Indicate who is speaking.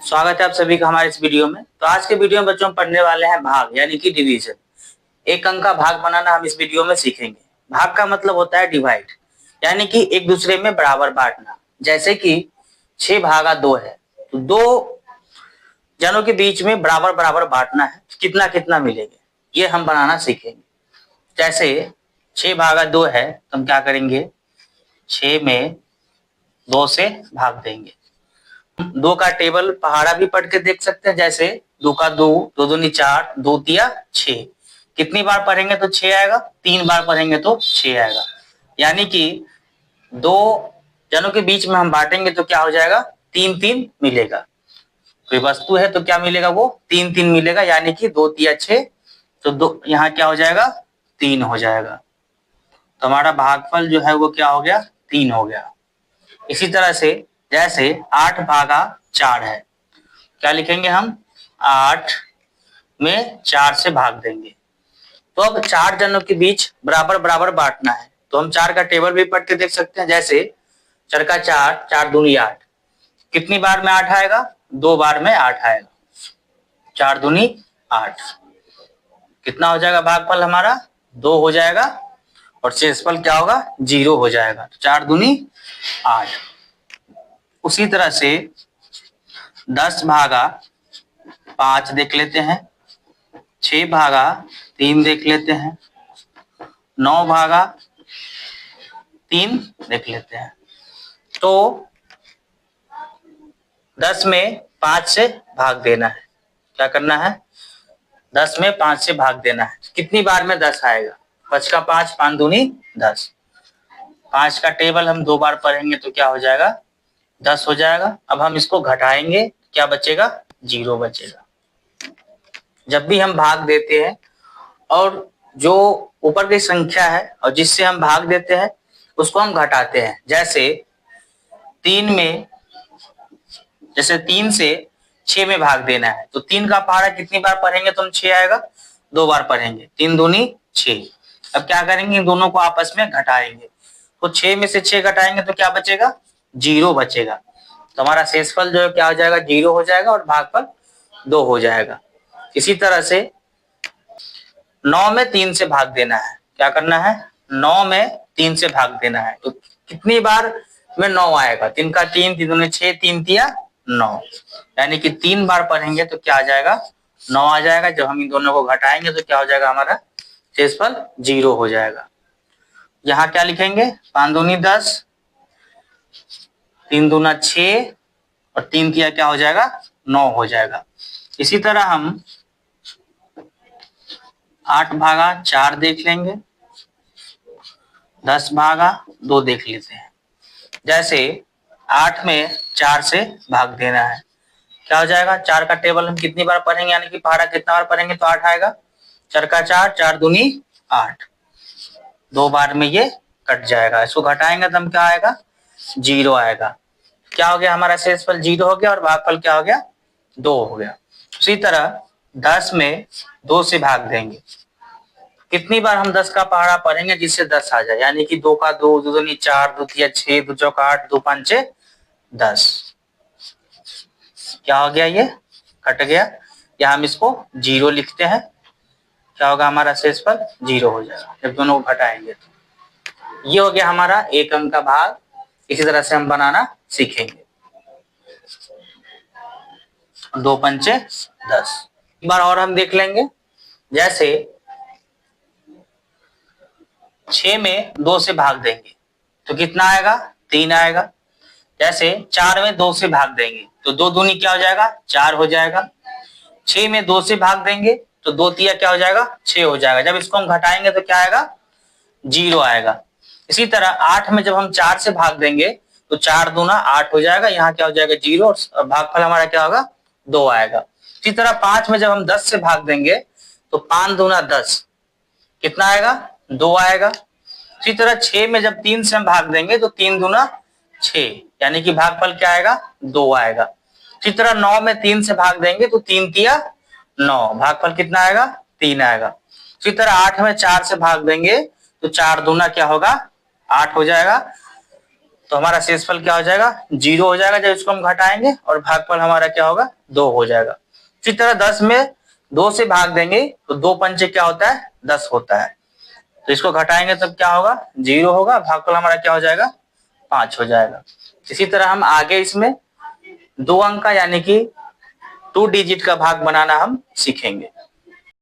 Speaker 1: स्वागत है आप सभी का हमारे इस वीडियो में। तो आज के वीडियो में बच्चों हम पढ़ने वाले हैं भाग यानी कि डिवीजन। एक अंक का भाग बनाना हम इस वीडियो में सीखेंगे। भाग का मतलब होता है डिवाइड, यानी कि एक दूसरे में बराबर बांटना। जैसे कि 6 भागा 2 है, तो दो जनों के बीच में बराबर बराबर बांटना है, कितना कितना मिलेगा ये हम बनाना सीखेंगे। जैसे 6 भागा 2 है तो हम क्या करेंगे, 6 में 2 से भाग देंगे। 2 का टेबल पहाड़ा भी पढ़ के देख सकते हैं। जैसे 2 का 2, 2 दूनी 4, 2 तिया 6। कितनी बार पढ़ेंगे तो 6 आएगा, 3 बार पढ़ेंगे तो 6 आएगा। यानी कि 2 जनों के बीच में हम बांटेंगे तो क्या हो जाएगा, 3 3 मिलेगा। कोई वस्तु है तो क्या मिलेगा, वो 3 3 मिलेगा। यानी कि 2 तिया 6, तो 2 यहाँ क्या हो जाएगा, 3 हो जाएगा। तो हमारा भागफल जो है वो क्या हो गया, 3 हो गया। इसी तरह से जैसे 8 भागा 4 है, क्या लिखेंगे हम, 8 में 4 से भाग देंगे। तो अब 4 जनों के बीच बराबर बराबर बांटना है, तो हम 4 का टेबल भी पढ़ के देख सकते हैं। जैसे 4 का 4, 4 दूनी 8। कितनी बार में 8 आएगा, 2 बार में 8 आएगा। 4 दूनी 8। कितना हो जाएगा भागफल हमारा, 2 हो जाएगा। और शेषफल क्या होगा, 0 हो जाएगा। 4 दूनी 8। उसी तरह से 10 भागा 5 देख लेते हैं, 6 भागा 3 देख लेते हैं, 9 भागा 3 देख लेते हैं। तो 10 में 5 से भाग देना है। क्या करना है, 10 में 5 से भाग देना है। कितनी बार में 10 आएगा, 5 का 5, 5 दूनी 10। 5 का टेबल हम 2 बार पढ़ेंगे तो क्या हो जाएगा, 10 हो जाएगा। अब हम इसको घटाएंगे, क्या बचेगा, 0 बचेगा। जब भी हम भाग देते हैं और जो ऊपर की संख्या है और जिससे हम भाग देते हैं उसको हम घटाते हैं। जैसे 3 से 6 में भाग देना है, तो 3 का पहाड़ा कितनी बार पढ़ेंगे तो हम 6 आएगा, 2 बार पढ़ेंगे, 3 दूनी 6। अब क्या करेंगे, इन दोनों को आपस में घटाएंगे। तो 6 में से 6 घटाएंगे तो क्या बचेगा, 0 बचेगा। तो हमारा शेषफल जो है क्या हो जाएगा, 0 हो जाएगा और भागफल 2 हो जाएगा। इसी तरह से 9 में 3 से भाग देना है। क्या करना है, 9 में 3 से भाग देना है। तो कितनी बार में 9 आएगा, 3 का 3, 3 दूनी 6, 3 तिया 9। यानी कि 3 बार पढ़ेंगे तो क्या आ जाएगा, 9 आ जाएगा। जब हम इन दोनों को घटाएंगे तो क्या हो जाएगा, हमारा शेषफल 0 हो जाएगा। यहाँ क्या लिखेंगे, 5 दूनी 10, 3 दूना 6 और 3 तिया क्या हो जाएगा, 9 हो जाएगा। इसी तरह हम 8 भागा 4 देख लेंगे, 10 भागा 2 देख लेते हैं। जैसे 8 में 4 से भाग देना है, क्या हो जाएगा, 4 का टेबल हम कितनी बार पढ़ेंगे, यानी कि पहाड़ा कितना बार पढ़ेंगे तो 8 आएगा। 4 का 4, 4 दूनी 8। 2 बार में ये कट जाएगा। इसको घटाएंगे तो हम क्या आएगा, 0 आएगा। क्या हो गया, हमारा शेषफल 0 हो गया और भागफल क्या हो गया, 2 हो गया। उसी तरह 10 में 2 से भाग देंगे। कितनी बार हम 10 का पहाड़ा पढ़ेंगे जिससे 10 आ जाए, यानी कि 2 का 2, 2 दूनी 4, 2 तिया 6, 2 चौका 8, 2 पंचे 10। क्या हो गया, ये कट गया। या हम इसको 0 लिखते हैं। क्या होगा, हमारा शेषफल 0 हो जाएगा जब दोनों को घटाएंगे तो। ये हो गया हमारा एक अंक का भाग। इसी तरह से हम बनाना सीखेंगे। 2 पंचे 10। एक बार और हम देख लेंगे। जैसे 6 में 2 से भाग देंगे तो कितना आएगा, 3 आएगा। जैसे 4 में 2 से भाग देंगे तो 2 दूनी क्या हो जाएगा, 4 हो जाएगा। 6 में 2 से भाग देंगे तो 2 तिया क्या हो जाएगा, 6 हो जाएगा। जब इसको हम घटाएंगे तो क्या आएगा, 0 आएगा। इसी तरह 8 में जब हम 4 से भाग देंगे तो 4 दूना 8 हो जाएगा। यहाँ क्या हो जाएगा, 0 और भागफल हमारा क्या होगा, 2 आएगा। इसी तरह 5 में जब हम 10 से भाग देंगे तो 5 दूना 10, कितना आएगा, 2 आएगा। इसी तरह 6 में जब 3 से हम भाग देंगे तो 3 दूना 6, यानी कि भागफल क्या आएगा, 2 आएगा। इसी तरह 9 में 3 से भाग देंगे तो 3 तिया 9, भागफल कितना आएगा, 3 आएगा। इसी तरह 8 में 4 से भाग देंगे तो 4 दूना क्या होगा, 8 हो जाएगा। तो हमारा शेषफल क्या हो जाएगा, 0 हो जाएगा जब इसको हम घटाएंगे, और भागफल हमारा क्या होगा, 2 हो जाएगा। इसी तरह 10 में 2 से भाग देंगे तो 2 पंचे क्या होता है, 10 होता है। तो इसको घटाएंगे तब क्या होगा, 0 होगा, भागफल हमारा क्या हो जाएगा, 5 हो जाएगा। इसी तरह हम आगे इसमें 2 अंक का यानी कि 2 डिजिट का भाग बनाना हम सीखेंगे।